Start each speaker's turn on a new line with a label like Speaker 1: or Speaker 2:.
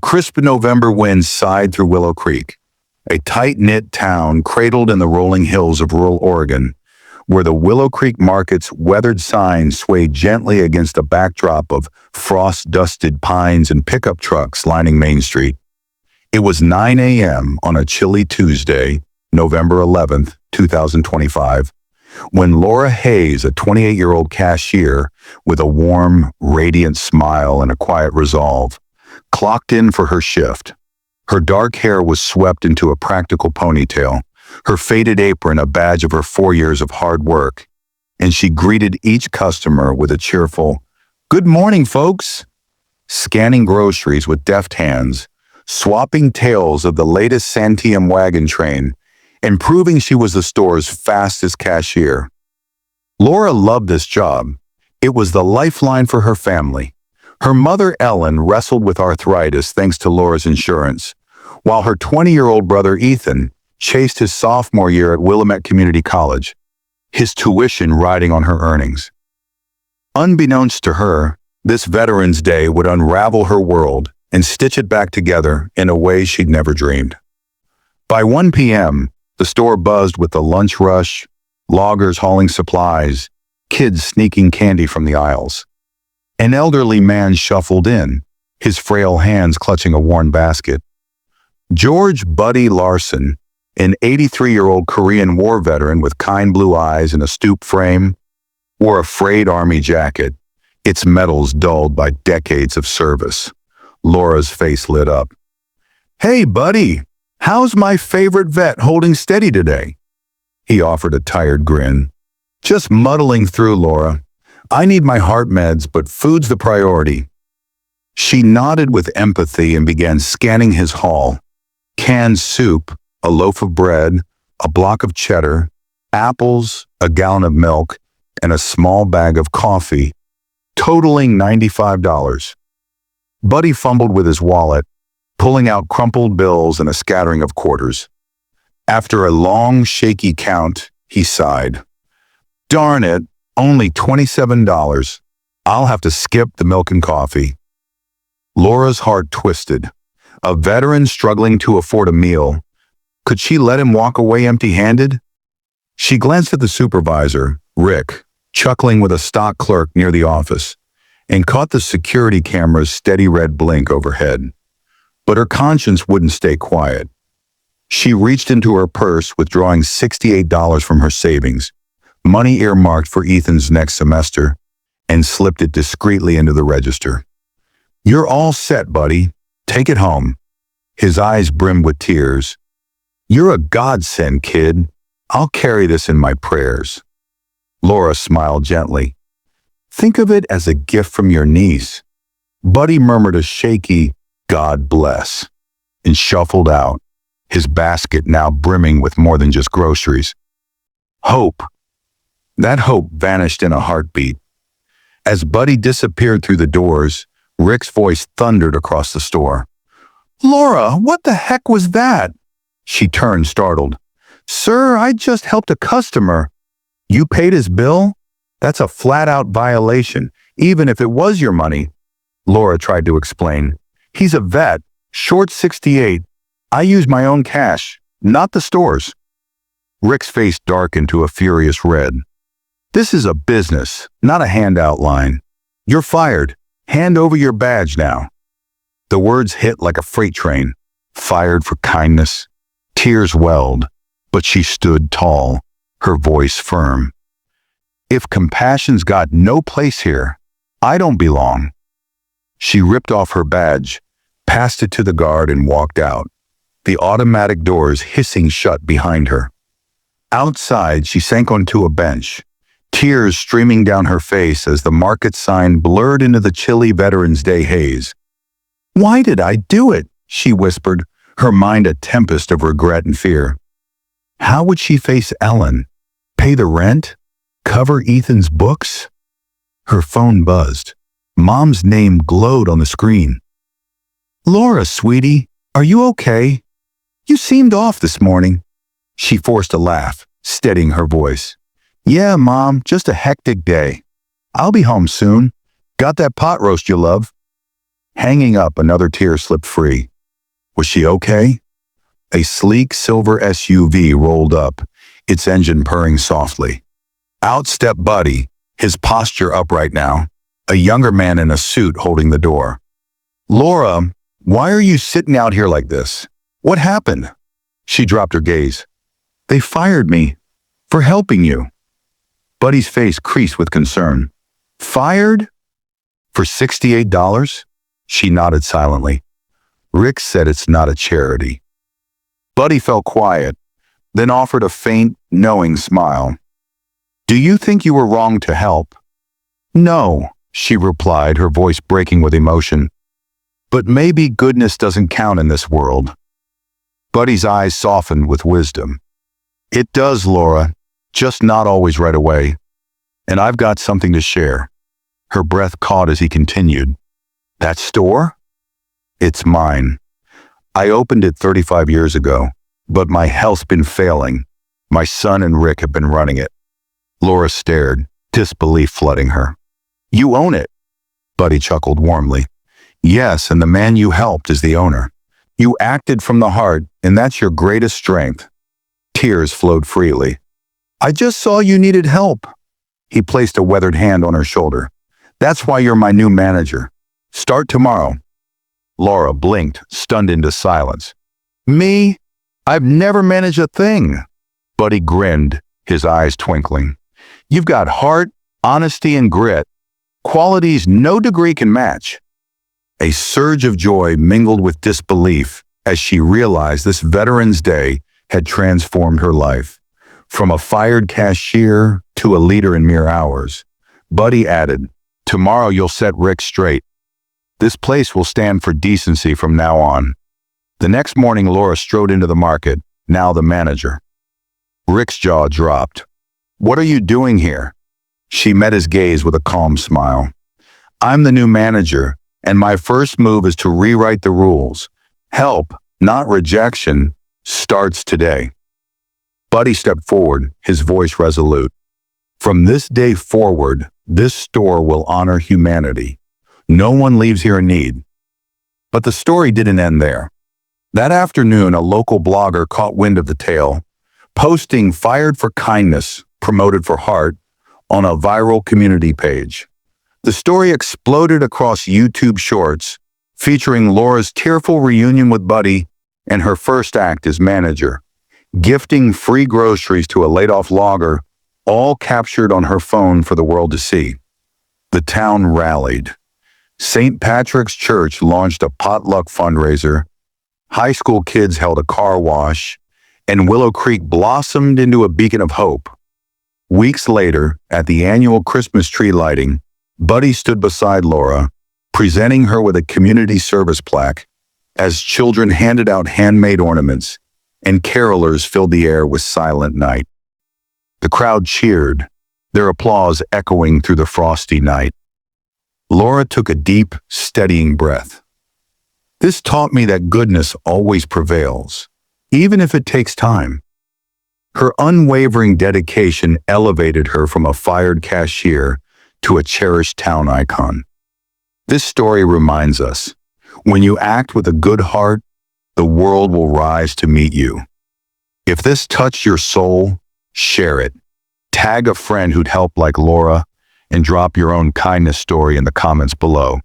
Speaker 1: Crisp November winds sighed through Willow Creek, a tight-knit town cradled in the rolling hills of rural Oregon, where the Willow Creek market's weathered sign swayed gently against a backdrop of frost-dusted pines and pickup trucks lining Main Street. It was 9 a.m. on a chilly Tuesday, November 11th, 2025, when Laura Hayes, a 28-year-old cashier with a warm, radiant smile and a quiet resolve, clocked in for her shift. Her dark hair was swept into a practical ponytail, her faded apron a badge of her 4 years of hard work, and she greeted each customer with a cheerful, "Good morning, folks," scanning groceries with deft hands, swapping tales of the latest Santiam wagon train, and proving she was the store's fastest cashier. Laura loved this job. It was the lifeline for her family. Her mother, Ellen, wrestled with arthritis thanks to Laura's insurance, while her 20-year-old brother, Ethan, chased his sophomore year at Willamette Community College, his tuition riding on her earnings. Unbeknownst to her, this Veterans Day would unravel her world and stitch it back together in a way she'd never dreamed. By 1 p.m., the store buzzed with the lunch rush, loggers hauling supplies, kids sneaking candy from the aisles. An elderly man shuffled in, his frail hands clutching a worn basket. George Buddy Larson, an 83-year-old Korean War veteran with kind blue eyes and a stoop frame, wore a frayed army jacket, its metals dulled by decades of service. Laura's face lit up. "Hey, buddy, how's my favorite vet holding steady today?" He offered a tired grin. "Just muddling through, Laura. I need my heart meds, but food's the priority." She nodded with empathy and began scanning his haul. Canned soup, a loaf of bread, a block of cheddar, apples, a gallon of milk, and a small bag of coffee, totaling $95. Buddy fumbled with his wallet, pulling out crumpled bills and a scattering of quarters. After a long, shaky count, he sighed. "Darn it, only $27. I'll have to skip the milk and coffee." Laura's heart twisted. A veteran struggling to afford a meal. Could she let him walk away empty-handed? She glanced at the supervisor, Rick, chuckling with a stock clerk near the office, and caught the security camera's steady red blink overhead. But her conscience wouldn't stay quiet. She reached into her purse, withdrawing $68 from her savings, money earmarked for Ethan's next semester, and slipped it discreetly into the register. "You're all set, buddy. Take it home." His eyes brimmed with tears. "You're a godsend, kid. I'll carry this in my prayers." Laura smiled gently. "Think of it as a gift from your niece." Buddy murmured a shaky, "God bless," and shuffled out, his basket now brimming with more than just groceries. Hope. That hope vanished in a heartbeat. As Buddy disappeared through the doors, Rick's voice thundered across the store. "Laura, what the heck was that?" She turned, startled. "Sir, I just helped a customer." "You paid his bill? That's a flat-out violation, even if it was your money," Laura tried to explain. "He's a vet, short 68. I use my own cash, not the store's." Rick's face darkened to a furious red. "This is a business, not a handout line. You're fired. Hand over your badge now." The words hit like a freight train. Fired for kindness. Tears welled, but she stood tall, her voice firm. "If compassion's got no place here, I don't belong." She ripped off her badge, passed it to the guard, and walked out, the automatic doors hissing shut behind her. Outside, she sank onto a bench, tears streaming down her face as the market sign blurred into the chilly Veterans Day haze. "Why did I do it?" she whispered, her mind a tempest of regret and fear. How would she face Ellen? Pay the rent? Cover Ethan's books? Her phone buzzed. Mom's name glowed on the screen. "Laura, sweetie, are you okay? You seemed off this morning." She forced a laugh, steadying her voice. "Yeah, Mom, just a hectic day. I'll be home soon. Got that pot roast you love?" Hanging up, another tear slipped free. Was she okay? A sleek silver SUV rolled up, its engine purring softly. Out stepped Buddy, his posture upright now, a younger man in a suit holding the door. Laura, why are you sitting out here like this? What happened? She dropped her gaze. They fired me for helping you. Buddy's face creased with concern. Fired? For $68? She nodded silently. Rick said it's not a charity. Buddy fell quiet, then offered a faint, knowing smile. Do you think you were wrong to help? No, she replied, her voice breaking with emotion. But maybe goodness doesn't count in this world. Buddy's eyes softened with wisdom. It does, Laura, just not always right away. And I've got something to share. Her breath caught as he continued. That store? It's mine. I opened it 35 years ago, but my health's been failing. My son and Rick have been running it. Laura stared, disbelief flooding her. You own it? Buddy chuckled warmly. Yes, and the man you helped is the owner. You acted from the heart, and that's your greatest strength. Tears flowed freely. I just saw you needed help. He placed a weathered hand on her shoulder. That's why you're my new manager. Start tomorrow. Laura blinked, stunned into silence. Me? I've never managed a thing. Buddy grinned, his eyes twinkling. You've got heart, honesty, and grit. Qualities no degree can match. A surge of joy mingled with disbelief as she realized this Veterans Day had transformed her life. From a fired cashier to a leader in mere hours. Buddy added, tomorrow you'll set Rick straight. This place will stand for decency from now on. The next morning, Laura strode into the market, now the manager. Rick's jaw dropped. What are you doing here? She met his gaze with a calm smile. I'm the new manager, and my first move is to rewrite the rules. Help, not rejection, starts today. Buddy stepped forward, his voice resolute. From this day forward, this store will honor humanity. No one leaves here in need. But the story didn't end there. That afternoon, a local blogger caught wind of the tale, posting "Fired for Kindness, Promoted for Heart" on a viral community page. The story exploded across YouTube Shorts, featuring Laura's tearful reunion with Buddy and her first act as manager, gifting free groceries to a laid-off logger, all captured on her phone for the world to see. The town rallied. St. Patrick's Church launched a potluck fundraiser, high school kids held a car wash, and Willow Creek blossomed into a beacon of hope. Weeks later, at the annual Christmas tree lighting, Buddy stood beside Laura, presenting her with a community service plaque, as children handed out handmade ornaments and carolers filled the air with Silent Night. The crowd cheered, their applause echoing through the frosty night. Laura took a deep, steadying breath. This taught me that goodness always prevails, even if it takes time. Her unwavering dedication elevated her from a fired cashier to a cherished town icon. This story reminds us, when you act with a good heart, the world will rise to meet you. If this touched your soul, share it. Tag a friend who'd help like Laura, and drop your own kindness story in the comments below.